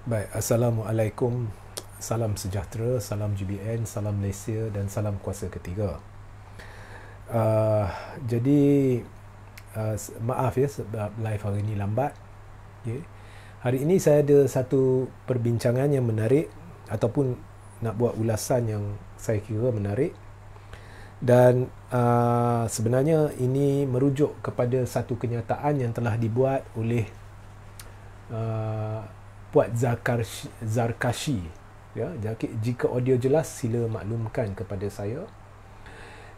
Baik, Assalamualaikum, salam sejahtera, salam GBN, salam Malaysia dan salam kuasa ketiga. Uh, jadi, maaf ya sebab live hari ini lambat. Okay. Hari ini saya ada satu perbincangan yang menarik ataupun nak buat ulasan yang saya kira menarik. Dan sebenarnya ini merujuk kepada satu kenyataan yang telah dibuat oleh uh, Puat Zarkashi. Ya, jika audio jelas sila maklumkan kepada saya.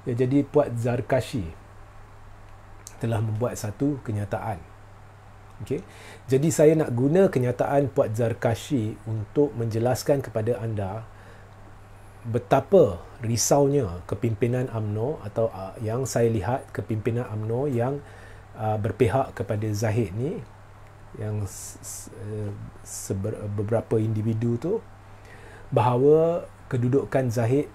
Ya, jadi Puat Zarkashi telah membuat satu kenyataan. Okay. Jadi saya nak guna kenyataan Puat Zarkashi untuk menjelaskan kepada anda betapa risaunya kepimpinan UMNO atau yang saya lihat kepimpinan UMNO yang berpihak kepada Zahid ni, yang beberapa individu tu, bahawa kedudukan Zahid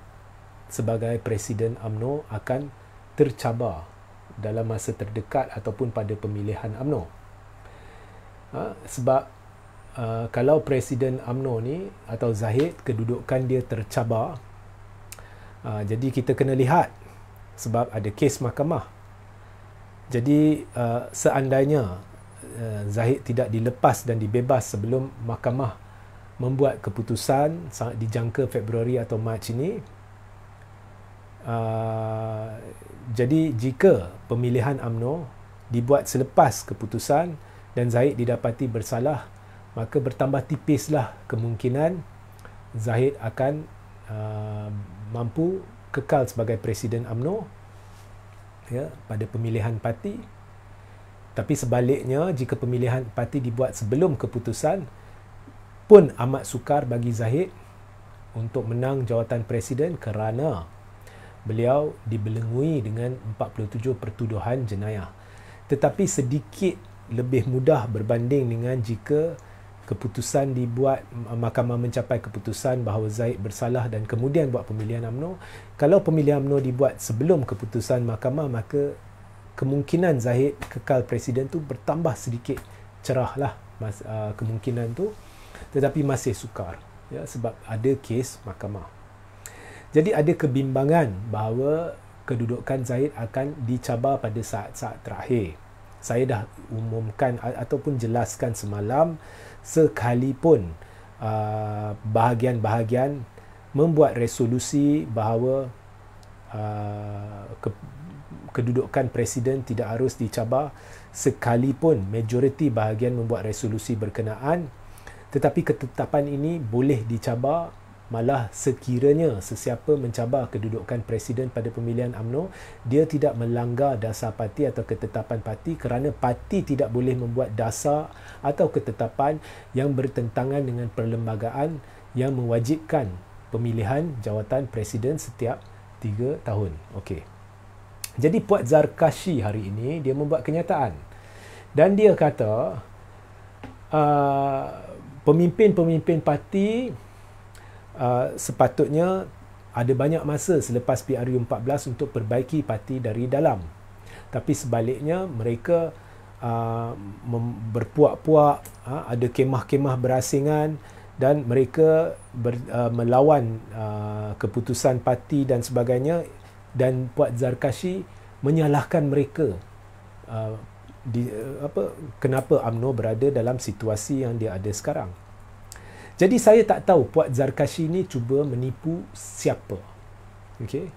sebagai Presiden UMNO akan tercabar dalam masa terdekat ataupun pada pemilihan UMNO. Sebab kalau Presiden UMNO ni atau Zahid kedudukan dia tercabar, jadi kita kena lihat sebab ada kes mahkamah. Jadi seandainya Zahid tidak dilepas dan dibebas sebelum mahkamah membuat keputusan sangat dijangka Februari atau Mac ini, jadi jika pemilihan UMNO dibuat selepas keputusan dan Zahid didapati bersalah, maka bertambah tipislah kemungkinan Zahid akan mampu kekal sebagai Presiden UMNO ya, pada pemilihan parti. Tapi sebaliknya, jika pemilihan parti dibuat sebelum keputusan, pun amat sukar bagi Zahid untuk menang jawatan Presiden kerana beliau dibelengui dengan 47 pertuduhan jenayah. Tetapi sedikit lebih mudah berbanding dengan jika keputusan dibuat, mahkamah mencapai keputusan bahawa Zahid bersalah dan kemudian buat pemilihan UMNO. Kalau pemilihan UMNO dibuat sebelum keputusan mahkamah, maka kemungkinan Zahid kekal Presiden tu bertambah sedikit cerahlah kemungkinan tu, tetapi masih sukar ya, sebab ada kes mahkamah. Jadi ada kebimbangan bahawa kedudukan Zahid akan dicabar pada saat-saat terakhir. Saya dah umumkan ataupun jelaskan semalam, sekalipun bahagian-bahagian membuat resolusi bahawa kedudukan Presiden tidak harus dicabar, sekalipun majoriti bahagian membuat resolusi berkenaan, tetapi ketetapan ini boleh dicabar. Malah sekiranya sesiapa mencabar kedudukan Presiden pada pemilihan UMNO, dia tidak melanggar dasar parti atau ketetapan parti, kerana parti tidak boleh membuat dasar atau ketetapan yang bertentangan dengan perlembagaan yang mewajibkan pemilihan jawatan Presiden setiap 3 tahun. Okey. Jadi Puat Zarkashi hari ini dia membuat kenyataan dan dia kata pemimpin-pemimpin parti sepatutnya ada banyak masa selepas PRU14 untuk perbaiki parti dari dalam. Tapi sebaliknya mereka berpuak-puak, ada kemah-kemah berasingan dan mereka melawan keputusan parti dan sebagainya. Dan Puat Zarkashi menyalahkan mereka kenapa UMNO berada dalam situasi yang dia ada sekarang. Jadi saya tak tahu Puat Zarkashi ni cuba menipu siapa. Okey.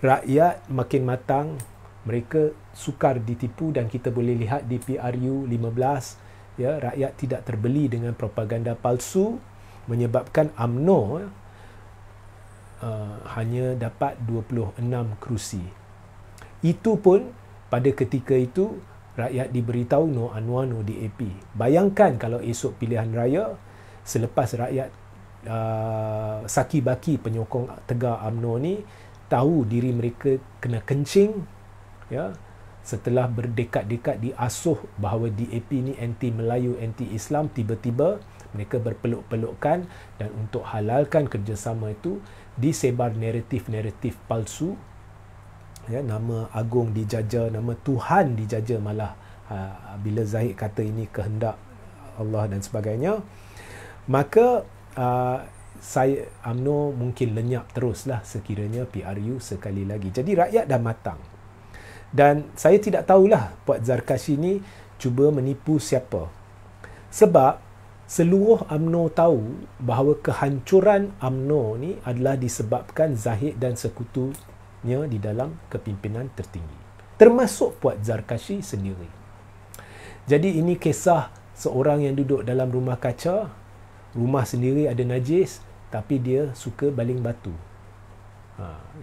Rakyat makin matang, mereka sukar ditipu dan kita boleh lihat di PRU 15 ya, rakyat tidak terbeli dengan propaganda palsu menyebabkan UMNO hanya dapat 26 kerusi. Itu pun pada ketika itu rakyat diberitahu no Anwar no DAP. Bayangkan kalau esok pilihan raya, selepas rakyat saki baki penyokong tegar UMNO ni tahu diri mereka kena kencing ya, setelah berdekad-dekad diasuh bahawa DAP ni anti Melayu, anti Islam, tiba-tiba mereka berpeluk-pelukan dan untuk halalkan kerjasama itu disebar naratif-naratif palsu ya, nama agung dijaja, nama Tuhan dijaja malah bila Zahid kata ini kehendak Allah dan sebagainya. Maka saya UMNO mungkin lenyap teruslah sekiranya PRU sekali lagi. Jadi rakyat dah matang. Dan saya tidak tahulah Puan Zarkashi ni cuba menipu siapa. Sebab seluruh UMNO tahu bahawa kehancuran UMNO ni adalah disebabkan Zahid dan sekutunya di dalam kepimpinan tertinggi. Termasuk Puan Zarkashi sendiri. Jadi ini kisah seorang yang duduk dalam rumah kaca, rumah sendiri ada najis, tapi dia suka baling batu.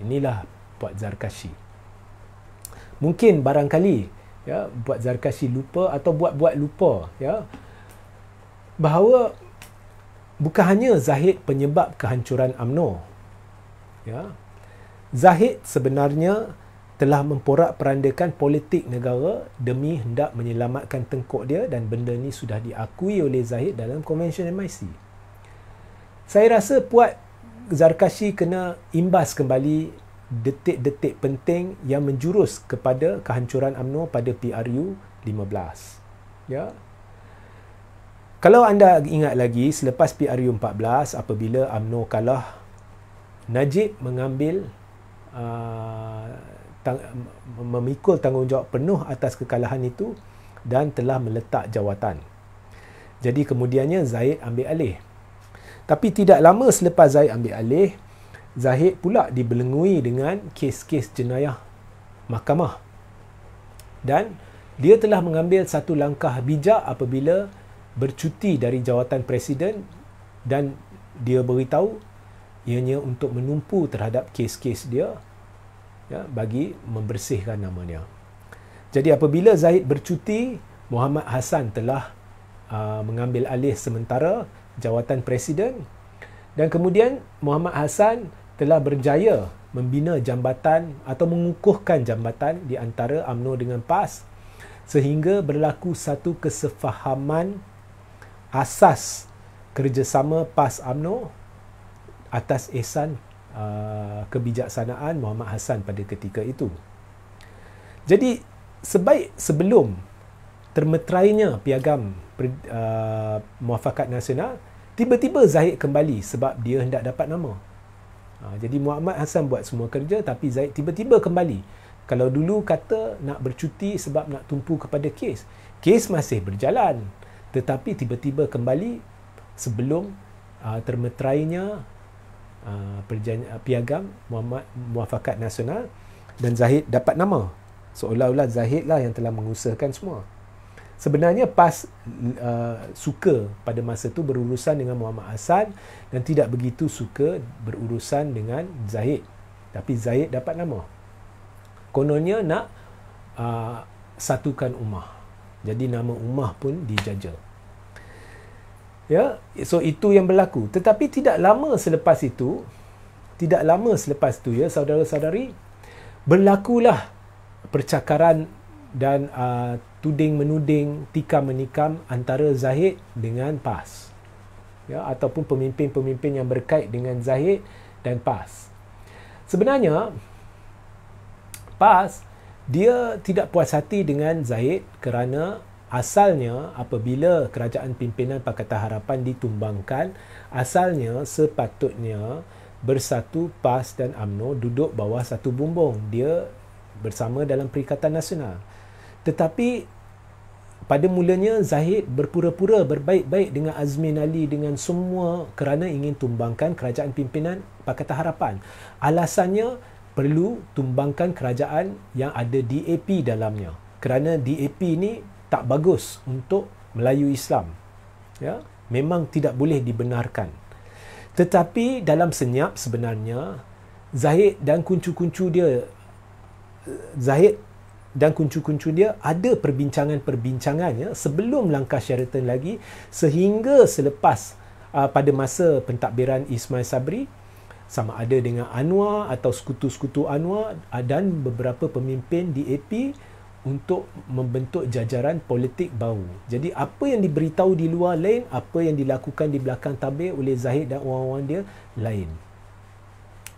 Inilah Puan Zarkashi. Mungkin barangkali ya Puan Zarkashi lupa atau buat-buat lupa ya bahawa bukan hanya Zahid penyebab kehancuran UMNO. Ya. Zahid sebenarnya telah memporak-perandakan politik negara demi hendak menyelamatkan tengkuk dia, dan benda ni sudah diakui oleh Zahid dalam Konvensyen MIC. Saya rasa Puan Zarkashi kena imbas kembali detik-detik penting yang menjurus kepada kehancuran UMNO pada PRU 15. Ya. Kalau anda ingat lagi, selepas PRU 14 apabila UMNO kalah, Najib mengambil memikul tanggungjawab penuh atas kekalahan itu dan telah meletak jawatan. Jadi kemudiannya Zahid ambil alih. Tapi tidak lama selepas Zahid ambil alih, Zahid pula dibelengui dengan kes-kes jenayah mahkamah. Dan dia telah mengambil satu langkah bijak apabila bercuti dari jawatan presiden, dan dia beritahu ianya untuk menumpu terhadap kes-kes dia ya, bagi membersihkan namanya. Jadi apabila Zahid bercuti, Muhammad Hassan telah mengambil alih sementara jawatan presiden, dan kemudian Muhammad Hassan telah berjaya membina jambatan atau mengukuhkan jambatan di antara UMNO dengan PAS sehingga berlaku satu kesefahaman asas kerjasama PAS UMNO atas ihsan kebijaksanaan Muhammad Hassan pada ketika itu. Jadi sebelum termeterainya piagam Muafakat Nasional, tiba-tiba Zahid kembali sebab dia hendak dapat nama. Jadi Muhammad Hassan buat semua kerja, tapi Zahid tiba-tiba kembali. Kalau dulu kata nak bercuti sebab nak tumpu kepada kes, kes masih berjalan, tetapi tiba-tiba kembali sebelum termeterainya piagam Muafakat Nasional, dan Zahid dapat nama. Seolah-olah Zahid lah yang telah mengusahakan semua. Sebenarnya PAS suka pada masa itu berurusan dengan Muhammad Hassan dan tidak begitu suka berurusan dengan Zahid. Tapi Zahid dapat nama. Kononnya nak satukan ummah. Jadi nama ummah pun dijajah. Ya, so itu yang berlaku. Tetapi tidak lama selepas itu ya saudara-saudari, berlakulah percakaran dan tuding-menuding, tikam-menikam antara Zahid dengan PAS. Ya, ataupun pemimpin-pemimpin yang berkait dengan Zahid dan PAS. Sebenarnya PAS dia tidak puas hati dengan Zahid kerana asalnya apabila kerajaan pimpinan Pakatan Harapan ditumbangkan, asalnya sepatutnya Bersatu, PAS dan UMNO duduk bawah satu bumbung. Dia bersama dalam Perikatan Nasional. Tetapi pada mulanya Zahid berpura-pura berbaik-baik dengan Azmin Ali dengan semua kerana ingin tumbangkan kerajaan pimpinan Pakatan Harapan. Alasannya perlu tumbangkan kerajaan yang ada DAP dalamnya. Kerana DAP ni tak bagus untuk Melayu Islam. Ya, memang tidak boleh dibenarkan. Tetapi dalam senyap sebenarnya Zahid dan kuncu-kuncu dia ada perbincangan-perbincangan ya, sebelum langkah Sheraton lagi, sehingga selepas pada masa pentadbiran Ismail Sabri, sama ada dengan Anwar atau sekutu-sekutu Anwar dan beberapa pemimpin DAP untuk membentuk jajaran politik baru. Jadi apa yang diberitahu di luar lain, apa yang dilakukan di belakang tabir oleh Zahid dan orang-orang dia lain.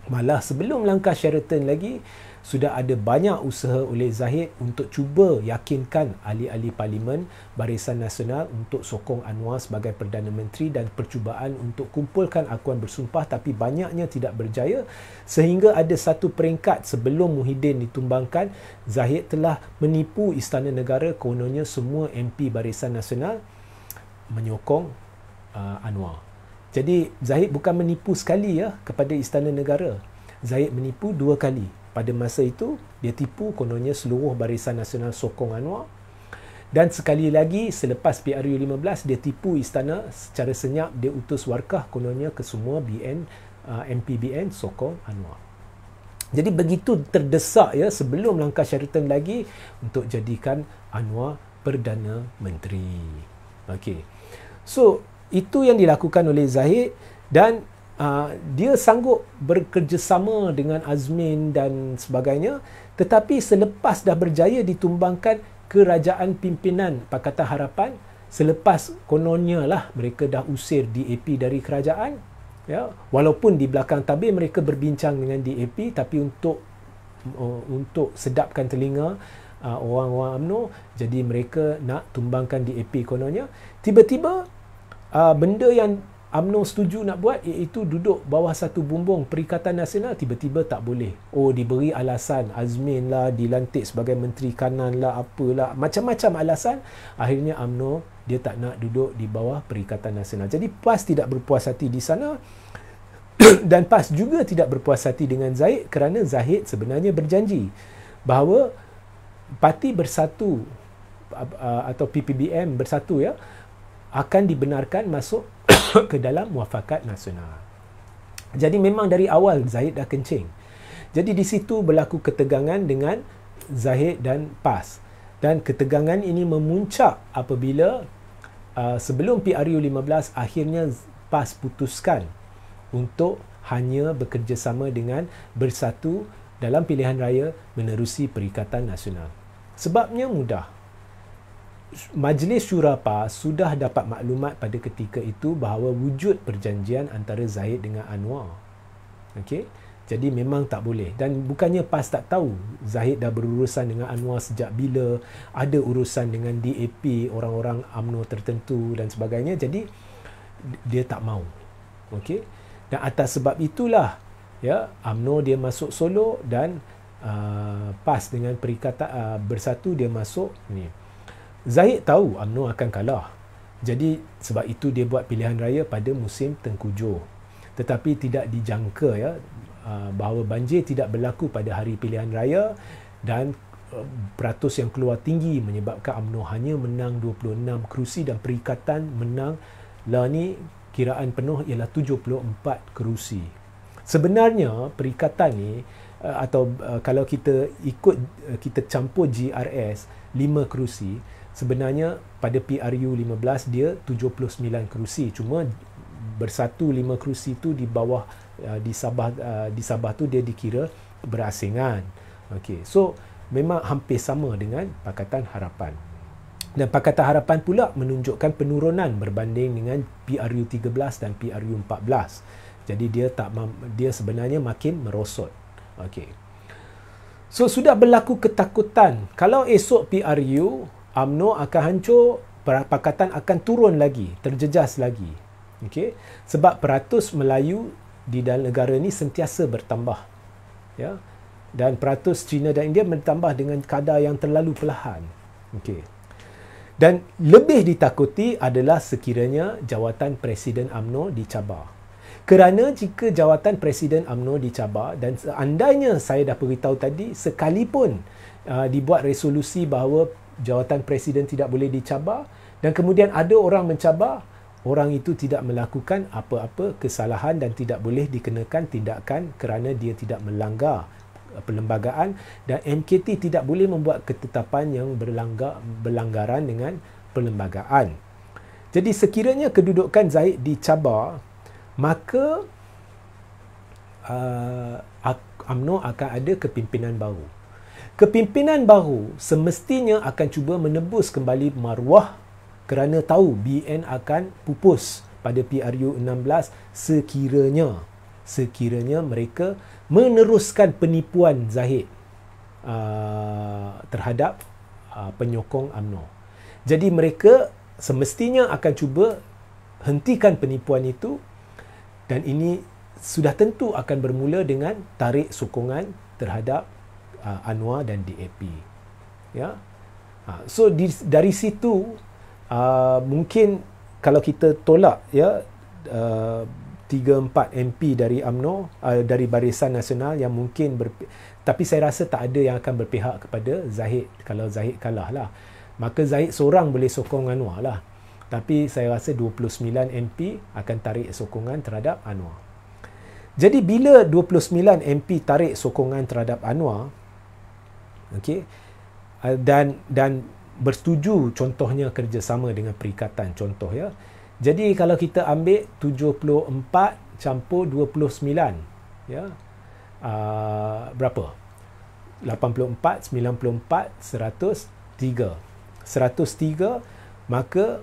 Malah sebelum langkah Sheraton lagi, sudah ada banyak usaha oleh Zahid untuk cuba yakinkan ahli-ahli parlimen Barisan Nasional untuk sokong Anwar sebagai Perdana Menteri, dan percubaan untuk kumpulkan akuan bersumpah tapi banyaknya tidak berjaya, sehingga ada satu peringkat sebelum Muhyiddin ditumbangkan, Zahid telah menipu Istana Negara, kononnya semua MP Barisan Nasional menyokong Anwar. Jadi Zahid bukan menipu sekali ya kepada Istana Negara. Zahid menipu 2 kali. Pada masa itu dia tipu kononnya seluruh Barisan Nasional sokong Anwar, dan sekali lagi selepas PRU 15 dia tipu istana secara senyap, dia utus warkah kononnya ke semua BN, MP BN sokong Anwar. Jadi begitu terdesak ya sebelum langkah Sheraton lagi untuk jadikan Anwar Perdana Menteri. Okey. So itu yang dilakukan oleh Zahid, dan dia sanggup bekerjasama dengan Azmin dan sebagainya, tetapi selepas dah berjaya ditumbangkan kerajaan pimpinan Pakatan Harapan, selepas kononnya lah mereka dah usir DAP dari kerajaan, ya, walaupun di belakang tabir mereka berbincang dengan DAP, tapi untuk sedapkan telinga orang-orang UMNO, jadi mereka nak tumbangkan DAP kononnya. Tiba-tiba benda yang UMNO setuju nak buat, iaitu duduk bawah satu bumbung Perikatan Nasional, tiba-tiba tak boleh. Oh, diberi alasan, Azmin lah dilantik sebagai Menteri Kanan lah, apalah, macam-macam alasan. Akhirnya UMNO dia tak nak duduk di bawah Perikatan Nasional. Jadi PAS tidak berpuas hati di sana dan PAS juga tidak berpuas hati dengan Zahid, kerana Zahid sebenarnya berjanji bahawa Parti Bersatu atau PPBM Bersatu ya akan dibenarkan masuk ke dalam muafakat nasional. Jadi memang dari awal Zahid dah kencing. Jadi di situ berlaku ketegangan dengan Zahid dan PAS. Dan ketegangan ini memuncak apabila sebelum PRU 15 akhirnya PAS putuskan untuk hanya bekerjasama dengan Bersatu dalam pilihan raya menerusi Perikatan Nasional. Sebabnya mudah. Majlis Syura PAS sudah dapat maklumat pada ketika itu bahawa wujud perjanjian antara Zahid dengan Anwar. Okey. Jadi memang tak boleh. Dan bukannya PAS tak tahu Zahid dah berurusan dengan Anwar sejak bila, ada urusan dengan DAP, orang-orang UMNO tertentu dan sebagainya. Jadi dia tak mau. Okey. Dan atas sebab itulah ya UMNO dia masuk solo, dan PAS dengan Perikatan Bersatu dia masuk ni. Zahid tahu UMNO akan kalah. Jadi sebab itu dia buat pilihan raya pada musim tengkujuh. Tetapi tidak dijangka ya bahawa banjir tidak berlaku pada hari pilihan raya, dan peratus yang keluar tinggi menyebabkan UMNO hanya menang 26 kerusi dan Perikatan menang lah ni kiraan penuh ialah 74 kerusi. Sebenarnya Perikatan ni atau kalau kita ikut kita campur GRS 5 kerusi, sebenarnya pada PRU 15 dia 79 kerusi. Cuma Bersatu 5 kerusi tu di bawah di Sabah tu dia dikira berasingan. Okey. So memang hampir sama dengan Pakatan Harapan. Dan Pakatan Harapan pula menunjukkan penurunan berbanding dengan PRU 13 dan PRU 14. Jadi dia sebenarnya makin merosot. Okey. So sudah berlaku ketakutan kalau esok PRU UMNO akan hancur, Pakatan akan turun lagi, terjejas lagi. Okey. Sebab peratus Melayu di dalam negara ni sentiasa bertambah. Ya. Dan peratus Cina dan India bertambah dengan kadar yang terlalu perlahan. Okey. Dan lebih ditakuti adalah sekiranya jawatan Presiden UMNO dicabar. Kerana jika jawatan Presiden UMNO dicabar, dan seandainya saya dah beritahu tadi, sekalipun dibuat resolusi bahawa jawatan Presiden tidak boleh dicabar, dan kemudian ada orang mencabar, orang itu tidak melakukan apa-apa kesalahan dan tidak boleh dikenakan tindakan kerana dia tidak melanggar perlembagaan, dan MKT tidak boleh membuat ketetapan yang berlanggaran dengan perlembagaan. Jadi sekiranya kedudukan Zahid dicabar, maka UMNO akan ada kepimpinan baru. Kepimpinan baru semestinya akan cuba menebus kembali maruah, kerana tahu BN akan pupus pada PRU 16 sekiranya mereka meneruskan penipuan Zahid. terhadap penyokong UMNO. Jadi mereka semestinya akan cuba hentikan penipuan itu, dan ini sudah tentu akan bermula dengan tarik sokongan terhadap Anwar dan DAP. Ya. So dari situ mungkin kalau kita tolak ya 3-4 MP dari UMNO, dari Barisan Nasional yang mungkin tapi saya rasa tak ada yang akan berpihak kepada Zahid. Kalau Zahid kalah lah, maka Zahid seorang boleh sokong Anwar lah. Tapi saya rasa 29 MP akan tarik sokongan terhadap Anwar. Jadi bila 29 MP tarik sokongan terhadap Anwar, okey, dan bersetuju contohnya kerjasama dengan perikatan, contoh ya. Jadi kalau kita ambil 74 campur 29, ya, berapa? 84, 94, 103. 103, maka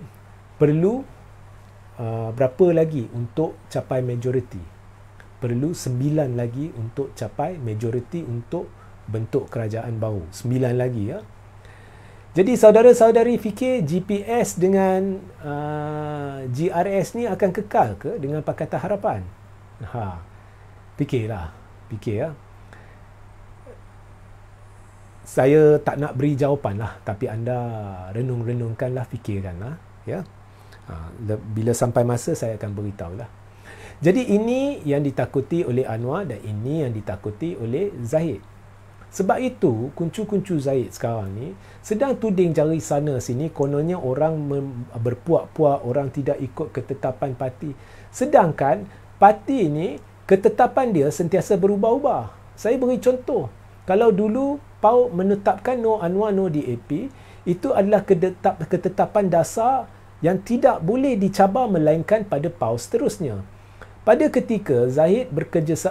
perlu berapa lagi untuk capai majoriti? Perlu 9 lagi untuk capai majoriti untuk bentuk kerajaan baru. 9 lagi ya. Jadi saudara-saudari fikir GPS dengan GRS ni akan kekal ke dengan Pakatan Harapan? Fikir ya. Saya tak nak beri jawapan lah, tapi anda renung-renungkanlah, fikirkanlah ya. Bila sampai masa saya akan beritahu lah. Jadi ini yang ditakuti oleh Anwar dan ini yang ditakuti oleh Zahid. Sebab itu kuncu-kuncu Zahid sekarang ni sedang tuding jari sana sini, kononnya orang berpuak-puak, orang tidak ikut ketetapan parti. Sedangkan parti ini ketetapan dia sentiasa berubah-ubah. Saya beri contoh. Kalau dulu PAU menetapkan no Anwar no DAP, itu adalah ketetapan dasar yang tidak boleh dicabar melainkan pada PAU seterusnya. Pada ketika Zahid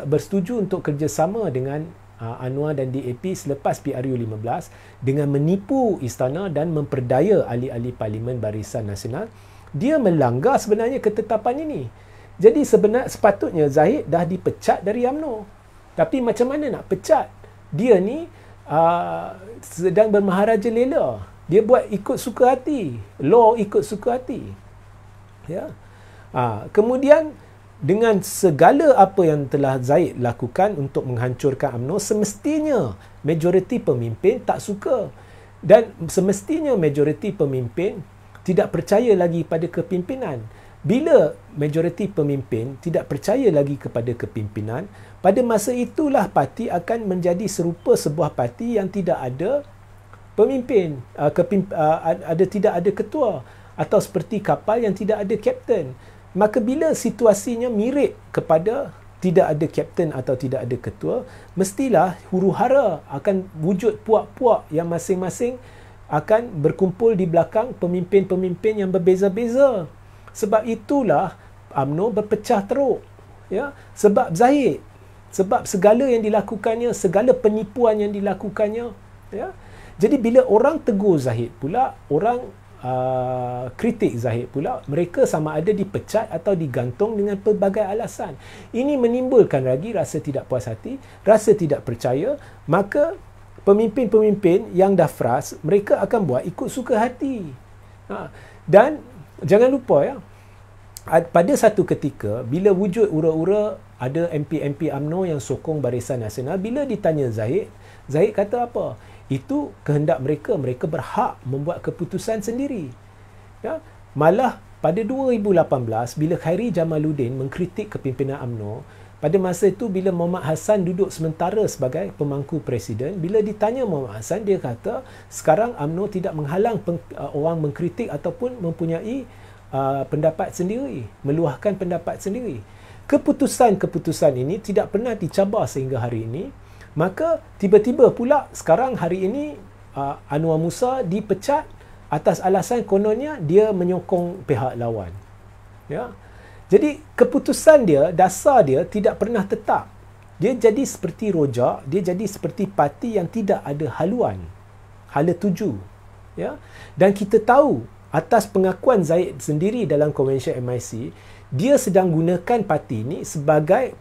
bersetuju untuk kerjasama dengan Anwar dan DAP selepas PRU 15 dengan menipu istana dan memperdaya ahli-ahli Parlimen Barisan Nasional, dia melanggar sebenarnya ketetapan ini. Jadi sepatutnya Zahid dah dipecat dari UMNO. Tapi macam mana nak pecat? Dia ni sedang bermaharaja lela. Dia buat ikut suka hati. Law ikut suka hati. Ya. Kemudian dengan segala apa yang telah Zahid lakukan untuk menghancurkan UMNO, semestinya majoriti pemimpin tak suka. Dan semestinya majoriti pemimpin tidak percaya lagi pada kepimpinan. Bila majoriti pemimpin tidak percaya lagi kepada kepimpinan, pada masa itulah parti akan menjadi serupa sebuah parti yang tidak ada pemimpin, tidak ada ketua, atau seperti kapal yang tidak ada kapten. Maka bila situasinya mirip kepada tidak ada kapten atau tidak ada ketua, mestilah huru-hara akan wujud puak-puak yang masing-masing akan berkumpul di belakang pemimpin-pemimpin yang berbeza-beza. Sebab itulah UMNO berpecah teruk. Ya? Sebab Zahid. Sebab segala yang dilakukannya, segala penipuan yang dilakukannya. Ya? Jadi bila orang tegur Zahid pula, orang kritik Zahid pula, mereka sama ada dipecat atau digantung dengan pelbagai alasan. Ini menimbulkan lagi rasa tidak puas hati, rasa tidak percaya. Maka pemimpin-pemimpin yang dah fras, mereka akan buat ikut suka hati. Dan jangan lupa ya, pada satu ketika bila wujud ura-ura ada MP-MP UMNO yang sokong Barisan Nasional, bila ditanya Zahid, Zahid kata apa? Itu kehendak mereka, mereka berhak membuat keputusan sendiri. Ya? Malah pada 2018 bila Khairi Jamaluddin mengkritik kepimpinan UMNO, pada masa itu bila Muhammad Hassan duduk sementara sebagai pemangku presiden, bila ditanya Muhammad Hassan, dia kata sekarang UMNO tidak menghalang orang mengkritik ataupun mempunyai pendapat sendiri, meluahkan pendapat sendiri. Keputusan-keputusan ini tidak pernah dicabar sehingga hari ini. Maka tiba-tiba pula sekarang hari ini Anwar Musa dipecat atas alasan kononnya dia menyokong pihak lawan. Ya. Jadi keputusan dia, dasar dia tidak pernah tetap. Dia jadi seperti rojak, dia jadi seperti parti yang tidak ada haluan. Hala tuju. Ya. Dan kita tahu atas pengakuan Zahid sendiri dalam konvensyen MIC, dia sedang gunakan parti ini sebagai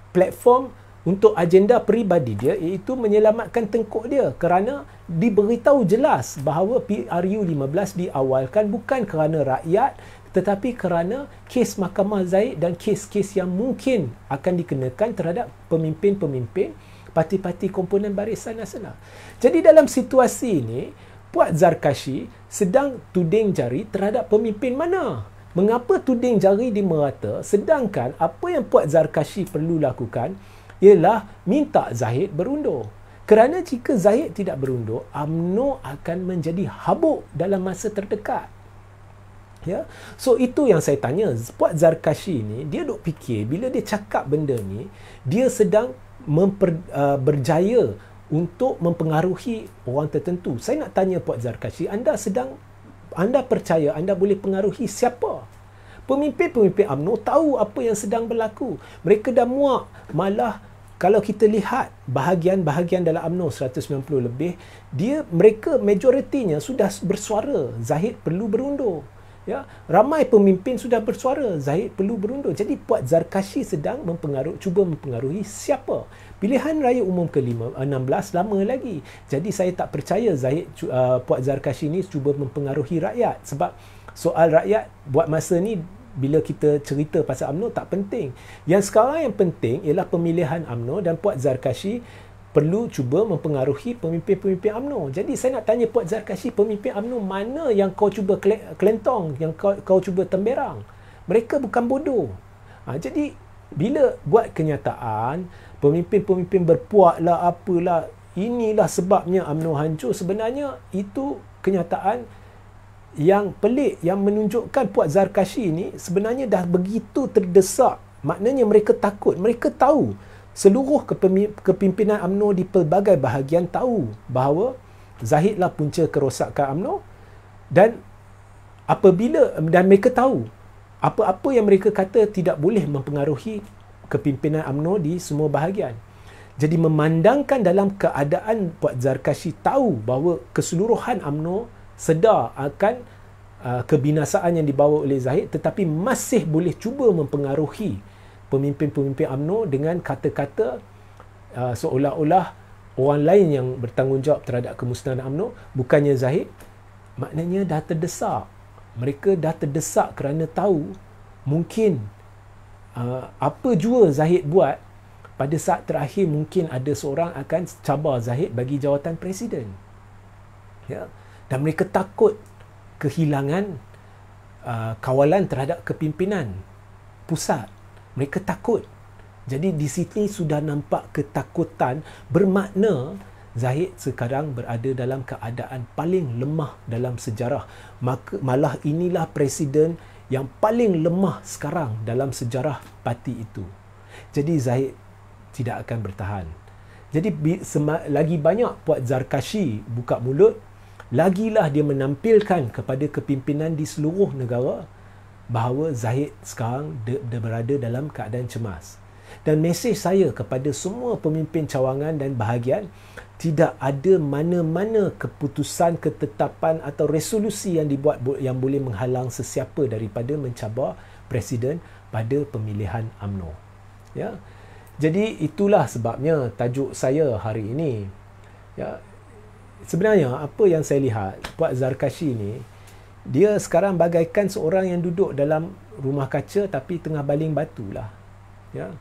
platform untuk agenda peribadi dia, iaitu menyelamatkan tengkuk dia, kerana diberitahu jelas bahawa PRU15 diawalkan bukan kerana rakyat, tetapi kerana kes Mahkamah Zahid dan kes-kes yang mungkin akan dikenakan terhadap pemimpin-pemimpin parti-parti komponen Barisan Nasional. Jadi dalam situasi ini, Puan Zarkashi sedang tuding jari terhadap pemimpin mana? Mengapa tuding jari di merata, sedangkan apa yang Puan Zarkashi perlu lakukan ialah minta Zahid berundur. Kerana jika Zahid tidak berundur, UMNO akan menjadi habuk dalam masa terdekat. Ya, so itu yang saya tanya. Puan Zarkashi ni, dia duk fikir bila dia cakap benda ni, dia sedang berjaya untuk mempengaruhi orang tertentu. Saya nak tanya Puan Zarkashi, anda percaya anda boleh pengaruhi siapa? Pemimpin-pemimpin UMNO tahu apa yang sedang berlaku. Mereka dah muak. Malah kalau kita lihat bahagian-bahagian dalam UMNO 190 lebih, mereka majoritinya sudah bersuara Zahid perlu berundur. Ya, ramai pemimpin sudah bersuara Zahid perlu berundur. Jadi Puan Zarkashi sedang cuba mempengaruhi siapa? Pilihan raya umum ke-16 lama lagi. Jadi saya tak percaya Puan Zarkashi ni cuba mempengaruhi rakyat, sebab soal rakyat buat masa ni bila kita cerita pasal UMNO tak penting. Yang sekarang yang penting ialah pemilihan UMNO, dan Puan Zarkashi perlu cuba mempengaruhi pemimpin-pemimpin UMNO. Jadi saya nak tanya Puan Zarkashi, pemimpin UMNO mana yang kau cuba kelentong, yang kau cuba temberang? Mereka bukan bodoh. Jadi bila buat kenyataan, pemimpin-pemimpin berpuak lah, apalah, inilah sebabnya UMNO hancur, sebenarnya itu kenyataan yang pelik, yang menunjukkan Puan Zarkashi ni sebenarnya dah begitu terdesak. Maknanya mereka takut, mereka tahu, seluruh kepimpinan UMNO di pelbagai bahagian tahu bahawa Zahidlah punca kerosakan UMNO, dan mereka tahu apa-apa yang mereka kata tidak boleh mempengaruhi kepimpinan UMNO di semua bahagian. Jadi memandangkan dalam keadaan Puan Zarkashi tahu bahawa keseluruhan UMNO sedar akan kebinasaan yang dibawa oleh Zahid, tetapi masih boleh cuba mempengaruhi pemimpin-pemimpin UMNO dengan kata-kata seolah-olah orang lain yang bertanggungjawab terhadap kemusnahan UMNO, bukannya Zahid. Maknanya dah terdesak. Mereka dah terdesak kerana tahu mungkin apa jua Zahid buat, pada saat terakhir mungkin ada seorang akan cabar Zahid bagi jawatan presiden. Ya. Dan mereka takut kehilangan kawalan terhadap kepimpinan pusat. Mereka takut. Jadi di sini sudah nampak ketakutan, bermakna Zahid sekarang berada dalam keadaan paling lemah dalam sejarah. Malah inilah presiden yang paling lemah sekarang dalam sejarah parti itu. Jadi Zahid tidak akan bertahan. Jadi lagi banyak Puan Zarkashi buka mulut, lagilah dia menampilkan kepada kepimpinan di seluruh negara bahawa Zahid sekarang berada dalam keadaan cemas. Dan mesej saya kepada semua pemimpin cawangan dan bahagian, tidak ada mana-mana keputusan, ketetapan atau resolusi yang dibuat yang boleh menghalang sesiapa daripada mencabar presiden pada pemilihan UMNO. Ya. Jadi itulah sebabnya tajuk saya hari ini. Ya. Sebenarnya apa yang saya lihat, Puan Zarkashi ni, dia sekarang bagaikan seorang yang duduk dalam rumah kaca tapi tengah baling batu lah. Ya.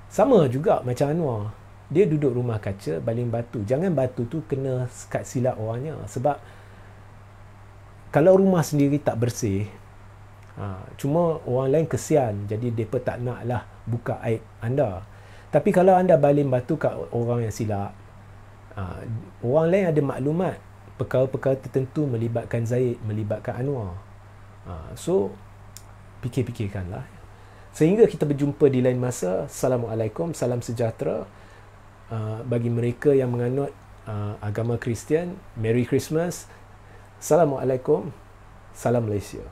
Sama juga macam Anwar. Dia duduk rumah kaca, baling batu. Jangan batu tu kena kat silap orangnya. Sebab kalau rumah sendiri tak bersih, cuma orang lain kesian, jadi mereka tak nak lah buka aib anda. Tapi kalau anda baling batu kat orang yang silap, orang lain ada maklumat perkara-perkara tertentu melibatkan Zahid, melibatkan Anwar. So fikir-fikirkanlah. Sehingga kita berjumpa di lain masa. Assalamualaikum, salam sejahtera. Bagi mereka yang menganut agama Kristian, Merry Christmas. Assalamualaikum, salam Malaysia.